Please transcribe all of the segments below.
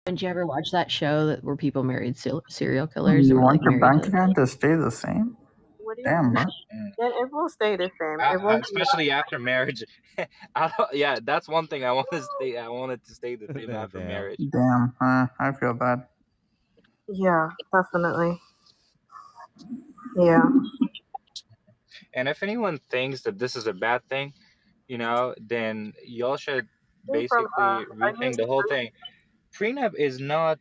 Didn't you ever watch that show where people married serial killers and You were want like your married bank to? account to stay the same? What do you Damn, mean? bro. Then it will stay the same. It won't be Especially after marriage. Yeah, that's one thing I want to stay. I want it to stay the same after Damn. marriage. Damn, I feel bad. Yeah, definitely. Yeah. And if anyone thinks that this is a bad thing, then y'all should Hey, from basically are you rethink the whole thing. Prenup is not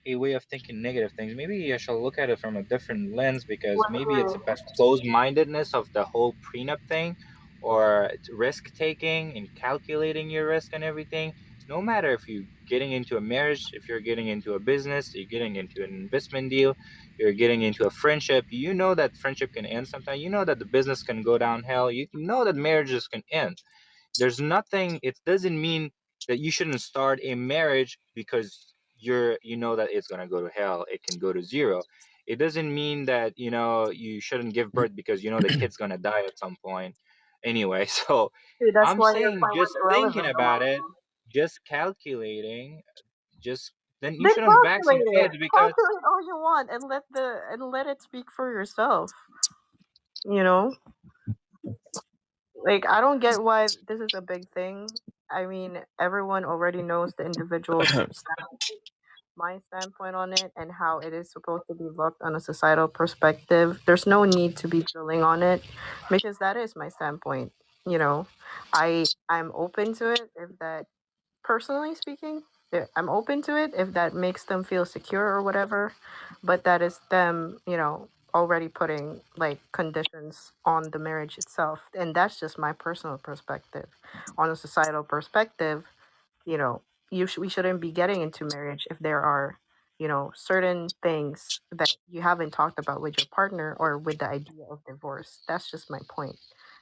a way of thinking negative things. Maybe I shall look at it from a different lens, because maybe it's about closed-mindedness of the whole prenup thing, or risk taking and calculating your risk and everything. No matter if you're getting into a marriage, if you're getting into a business, you're getting into an investment deal, you're getting into a friendship, you know that friendship can end sometime. You know that the business can go downhill. You know that marriages can end. There's nothing, it doesn't mean that you shouldn't start a marriage because you know that it's going to go to hell, it can go to zero. It doesn't mean that you shouldn't give birth because the kid's going to die at some point anyway. So See, that's I'm why your saying, point was just thinking irrelevant, about Amar. it, just calculating, just then you Then shouldn't vaccine calculate it. kids, because Calculate all you want and let it speak for yourself. You know? Like, I don't get why this is a big thing. I mean, everyone already knows the individual's standpoint, my standpoint on it, and how it is supposed to be looked on a societal perspective. There's no need to be drilling on it because that is my standpoint. You know, I'm open to it if that, personally speaking, I'm open to it if that makes them feel secure or whatever. But that is them, already putting like conditions on the marriage itself, and that's just my personal perspective. On a societal perspective, you know, we shouldn't be getting into marriage if there are, certain things that you haven't talked about with your partner or with the idea of divorce. That's just my point.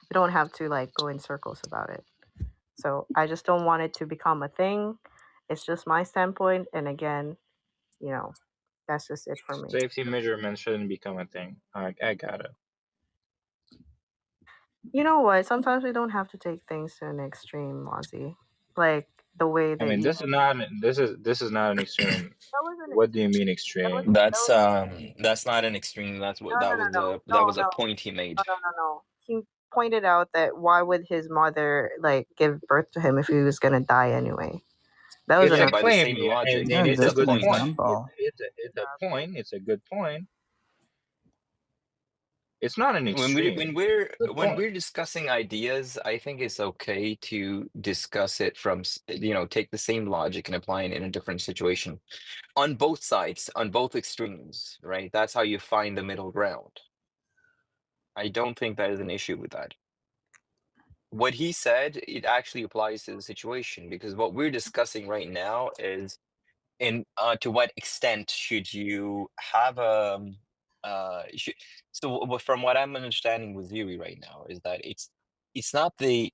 We don't have to like go in circles about it. So I just don't want it to become a thing. It's just my standpoint. And again, you know, that's just it for me. safety measurements shouldn't become a thing. I got it. You know what? Sometimes we don't have to take things to an extreme, Ozzy. Like the way I that mean, you. this is not an extreme. That was an What do you mean that was extreme? that was That's not an extreme. That's no what no no no that no was a no point he no made. no no no. He pointed out that why would his mother like give birth to him if he was gonna die anyway? That was It's Yeah, a an by the claim, same yeah, and, logic, and Yeah, it's it's a a just good an point. point. example. It's a point. It's a good point. It's not an When we extreme. Good when point. we're discussing ideas, I think it's okay to discuss it from take the same logic and apply it in a different situation on both sides, on both extremes, right? That's how you find the middle ground. I don't think that is an issue with that. What he said, it actually applies to the situation, because what we're discussing right now is to what extent should you have a should, so from what I'm understanding with Yuri right now is that it's not the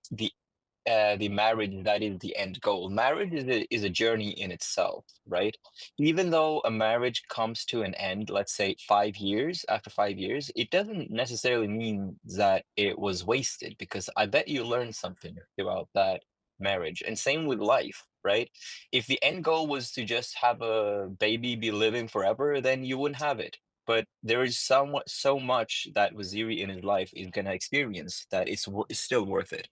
marriage that is the end goal. Marriage is a journey in itself, right? Even though a marriage comes to an end, let's say 5 years, after 5 years, it doesn't necessarily mean that it was wasted, because I bet you learned something about that marriage. And same with life, right? If the end goal was to just have a baby be living forever, then you wouldn't have it. But there is so much that Waziri in his life is gonna experience that it's still worth it.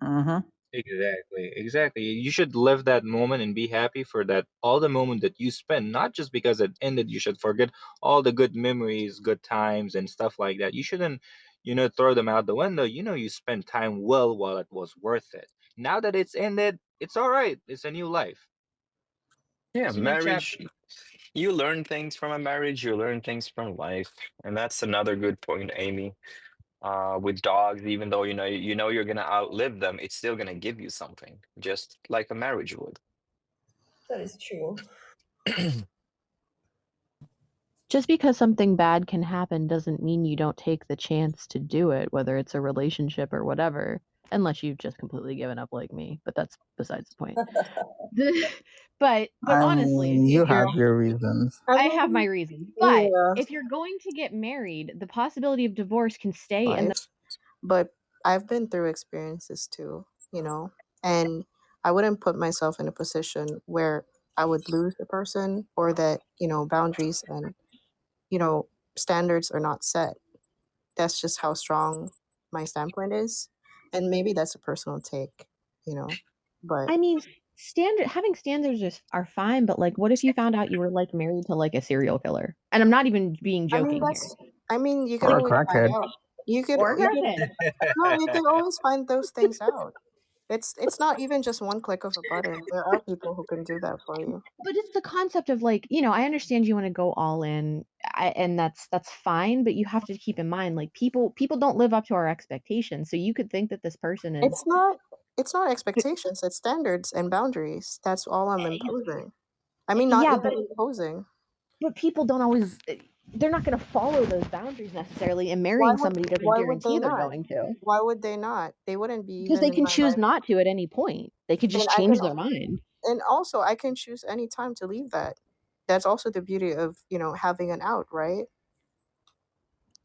Mm-hmm. Exactly. You should live that moment and be happy for that, all the moment that you spend, not just because it ended. You should forget all the good memories, good times, and stuff like that. You shouldn't, throw them out the window. You spent time well while it was worth it. Now that it's ended, it's all right. It's a new life. Yeah, It's a new marriage, chapter. you learn things from a marriage, you learn things from life. And that's another good point, Amy. With dogs, even though you know you're gonna outlive them, it's still gonna give you something, just like a marriage would. That is true. Just because something bad can happen doesn't mean you don't take the chance to do it, whether it's a relationship or whatever, unless you've just completely given up like me. But that's besides the point. but I honestly, mean, you if you're have your reasons. I I have my mean, reasons. But yeah. if you're going to get married, the possibility of divorce can stay in the But I've been through experiences too, and I wouldn't put myself in a position where I would lose the person, or that, boundaries and, you know, standards are not set. That's just how strong my standpoint is. And maybe that's a personal take, you know. But I mean, having standards are fine, but like, what if you found out you were like married to like a serial killer? And I'm not even being I mean joking here. you could Or a always find crackhead. out. Or a You could crackhead. No, you can always find those things out. It's not even just one click of a button. There are people who can do that for you. But it's the concept of like, I understand you want to go all in, and that's fine. But you have to keep in mind, like people don't live up to our expectations. So you could think that this person is, It's not it's not expectations, it's standards and boundaries. That's all I'm imposing. I mean, not yeah, even imposing. but people don't always. They're not going to follow those boundaries necessarily, and Why marrying would somebody doesn't why would they guarantee they're not? going to, Why would they not? They wouldn't be because even they in can my choose life. not to at any point. They could And just I can change their mind. and also I can choose any time to leave that. That's also the beauty of, having an out, right?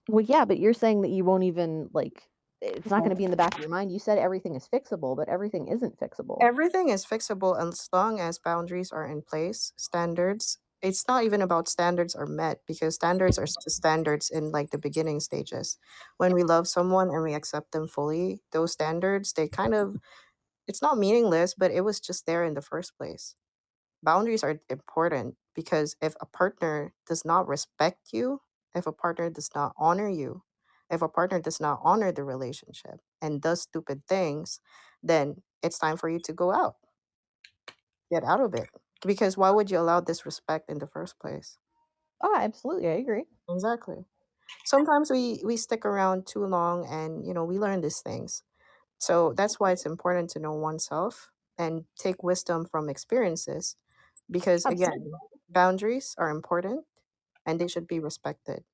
Well, yeah, but you're saying that you won't even like it's not going to be in the back of your mind. You said everything is fixable, but everything isn't fixable. Everything is fixable as long as boundaries are in place, standards. It's not even about standards are met, because standards are just standards in like the beginning stages. When we love someone and we accept them fully, those standards, they kind of, it's not meaningless, but it was just there in the first place. Boundaries are important because if a partner does not respect you, if a partner does not honor you, if a partner does not honor the relationship and does stupid things, then it's time for you to go out, get out of it. Because why would you allow disrespect in the first place? Oh, absolutely, I agree. Exactly. Sometimes we stick around too long, and we learn these things. So that's why it's important to know oneself and take wisdom from experiences, because again, Absolutely. boundaries are important and they should be respected.